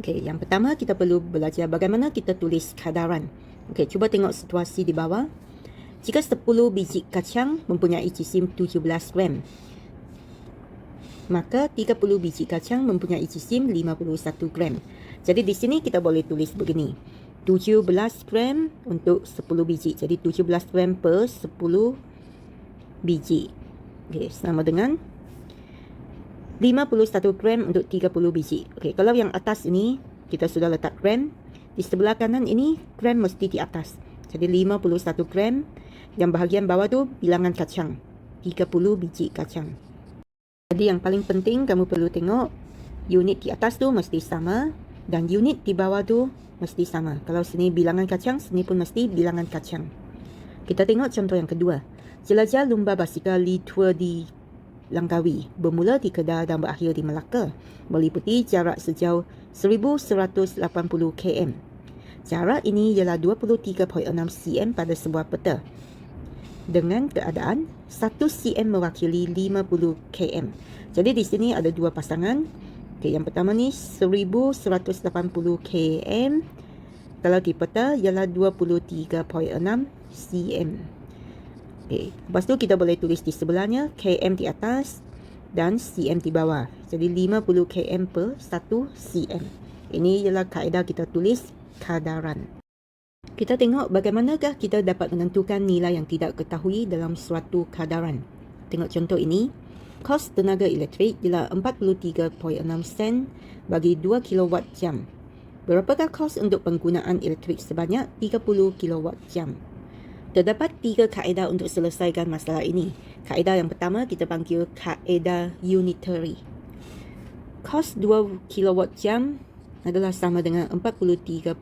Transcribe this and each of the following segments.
Okey, yang pertama kita perlu belajar bagaimana kita tulis kadaran. Okey, cuba tengok situasi di bawah. Jika 10 biji kacang mempunyai cisim 17 gram, maka 30 biji kacang mempunyai cisim 51 gram. Jadi di sini kita boleh tulis begini. 17 gram untuk 10 biji. Jadi 17 gram per 10 biji. Okey, sama dengan 51 gram untuk 30 biji. Okey, kalau yang atas ini kita sudah letak gram, di sebelah kanan ini gram mesti di atas. Jadi 51 gram, yang bahagian bawah tu bilangan kacang, 30 biji kacang. Jadi yang paling penting kamu perlu tengok unit di atas tu mesti sama dan unit di bawah tu mesti sama. Kalau sini bilangan kacang, sini pun mesti bilangan kacang. Kita tengok contoh yang kedua. Jelajah lumba basikal Li-Tour di Langkawi, bermula di Kedah dan berakhir di Melaka, meliputi jarak sejauh 1180 km. Jarak ini ialah 23.6 cm pada sebuah peta. Dengan keadaan 1 cm mewakili 50 km. Jadi di sini ada dua pasangan. Okay, yang pertama ni 1180 km. Kalau di peta ialah 23.6 cm. Okay. Lepas tu kita boleh tulis di sebelahnya km di atas dan cm di bawah. Jadi 50 km per 1 cm. Ini ialah kaedah kita tulis kadaran. Kita tengok bagaimanakah kita dapat menentukan nilai yang tidak ketahui dalam suatu kadaran. Tengok contoh ini. Kos tenaga elektrik ialah 43.6 sen bagi 2 kW jam. Berapakah kos untuk penggunaan elektrik sebanyak 30 kW jam? Terdapat 3 kaedah untuk selesaikan masalah ini. Kaedah yang pertama kita panggil kaedah unitary. Kos 2 kW jam adalah sama dengan 43.6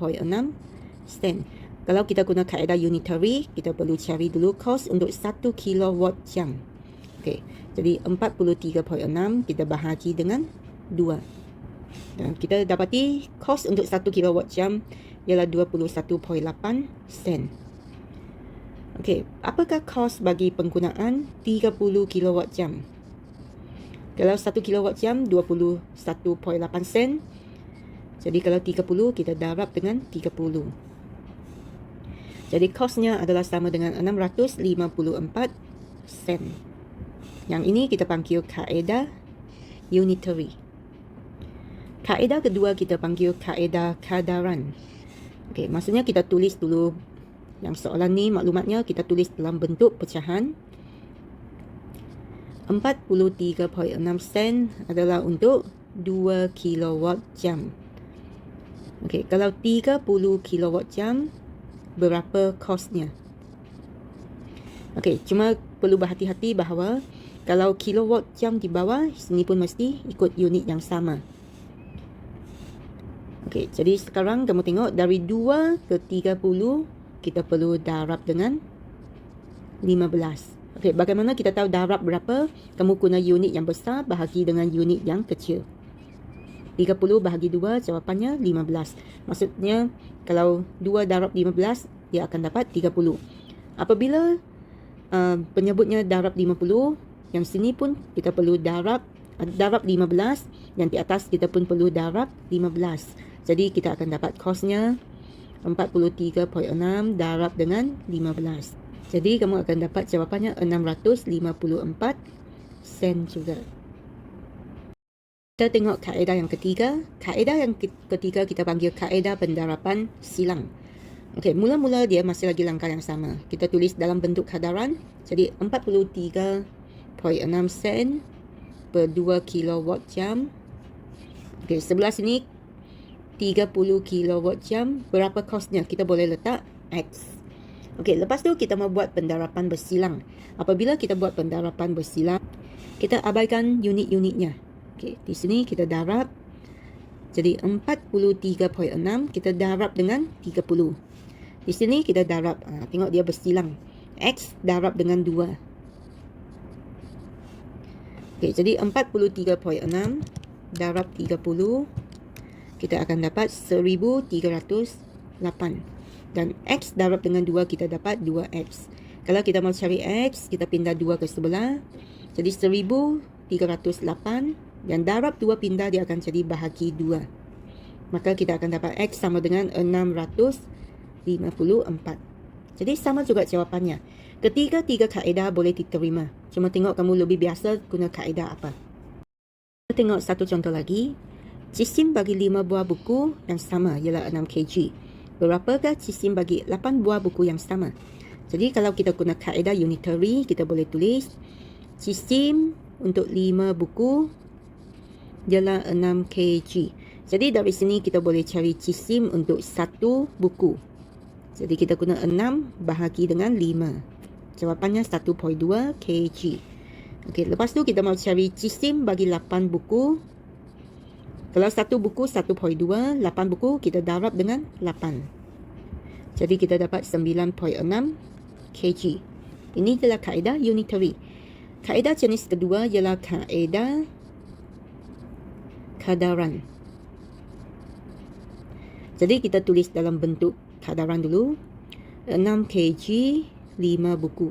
sen. Kalau kita guna kaedah unitary, kita perlu cari dulu kos untuk 1 kW jam. Okey, jadi 43.6 kita bahagi dengan 2. Dan kita dapati kos untuk 1 kW jam ialah 21.8 sen. Okey, apakah kos bagi penggunaan 30 kW jam? Kalau 1 kW jam 21.8 sen. Jadi kalau 30 kita darab dengan 30. Jadi kosnya adalah sama dengan 654 sen. Yang ini kita panggil kaedah unitary. Kaedah kedua kita panggil kaedah kadaran. Okey, maksudnya kita tulis dulu yang soalan ni maklumatnya kita tulis dalam bentuk pecahan. 43.6 sen adalah untuk 2 kW jam. Okey, kalau 30 kW jam berapa kosnya? Okey, cuma perlu berhati-hati bahawa kalau kilowatt jam di bawah, sini pun mesti ikut unit yang sama. Okey, jadi sekarang kamu tengok dari 2 ke 30 kita perlu darab dengan 15. Okey, bagaimana kita tahu darab berapa? Kamu guna unit yang besar bahagi dengan unit yang kecil. 30 bahagi 2 jawapannya 15. Maksudnya kalau 2 darab 15 dia akan dapat 30. Apabila penyebutnya darab 50, yang sini pun kita perlu darab 15, yang di atas kita pun perlu darab 15. Jadi kita akan dapat kosnya 43.6 darab dengan 15. Jadi kamu akan dapat jawapannya 654 sen juga. Kita tengok kaedah yang ketiga. Kaedah yang ketiga kita panggil kaedah pendarapan silang. Okey, mula-mula dia masih lagi langkah yang sama. Kita tulis dalam bentuk kadaran. Jadi 43.6 sen per 2 kW jam. Okey, sebelah sini 30 kW jam. Berapa kosnya? Kita boleh letak X. Okey, lepas tu kita mau buat pendarapan bersilang. Apabila kita buat pendarapan bersilang, kita abaikan unit-unitnya. Okey, di sini kita darab. Jadi 43.6 kita darab dengan 30. Di sini kita darab, tengok dia bersilang. X darab dengan 2. Okey, jadi 43.6 darab 30. Kita akan dapat 1308. Dan X darab dengan 2 kita dapat 2X. Kalau kita mau cari X, kita pindah 2 ke sebelah. Jadi 1308. Dan darab 2 pindah dia akan jadi bahagi 2. Maka kita akan dapat X sama dengan 654. Jadi sama juga jawapannya. Ketiga-tiga kaedah boleh diterima. Cuma tengok kamu lebih biasa guna kaedah apa. Kita tengok satu contoh lagi. Cisim bagi 5 buah buku yang sama ialah 6 kg. Berapakah cisim bagi 8 buah buku yang sama? Jadi kalau kita guna kaedah unitary, kita boleh tulis cisim untuk 5 buku ialah 6 kg. Jadi dari sini kita boleh cari cisim untuk satu buku. Jadi kita guna 6 bahagi dengan 5. Jawapannya 1.2 kg. Okey, lepas tu kita mau cari cisim bagi 8 buku. Kalau satu buku 1.2, 8 buku kita darab dengan 8. Jadi kita dapat 9.6 kg. Ini adalah kaedah unitary. Kaedah jenis kedua ialah kaedah kadaran. Jadi kita tulis dalam bentuk kadaran dulu. 6 kg, 5 buku.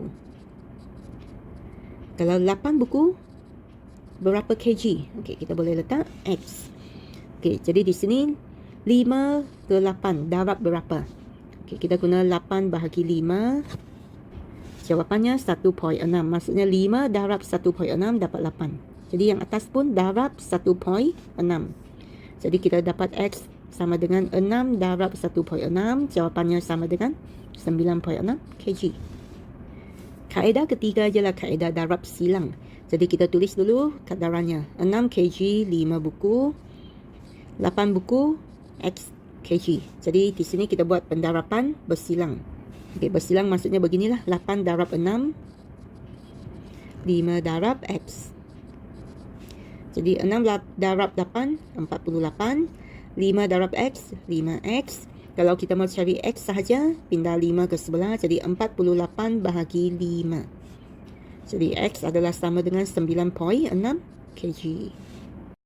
Kalau 8 buku, berapa kg? Okey, kita boleh letak X. Okey, jadi di sini 5 ke 8, darab berapa? Okey, kita guna 8 bahagi 5. Jawapannya 1.6. Maksudnya 5 darab 1.6 dapat 8. Jadi yang atas pun darab 1.6. Jadi kita dapat X sama dengan 6 darab 1.6. Jawapannya sama dengan 9.6 kg. Kaedah ketiga ialah kaedah darab silang. Jadi kita tulis dulu kadarannya. 6 kg 5 buku. 8 buku X kg. Jadi di sini kita buat pendarapan bersilang. Okey, bersilang maksudnya beginilah. 8 darab 6. 5 darab X. Jadi 6 darab 8, 48. 5 darab X, 5X. Kalau kita mau cari X sahaja, pindah 5 ke sebelah. Jadi 48 bahagi 5. Jadi X adalah sama dengan 9.6 kg.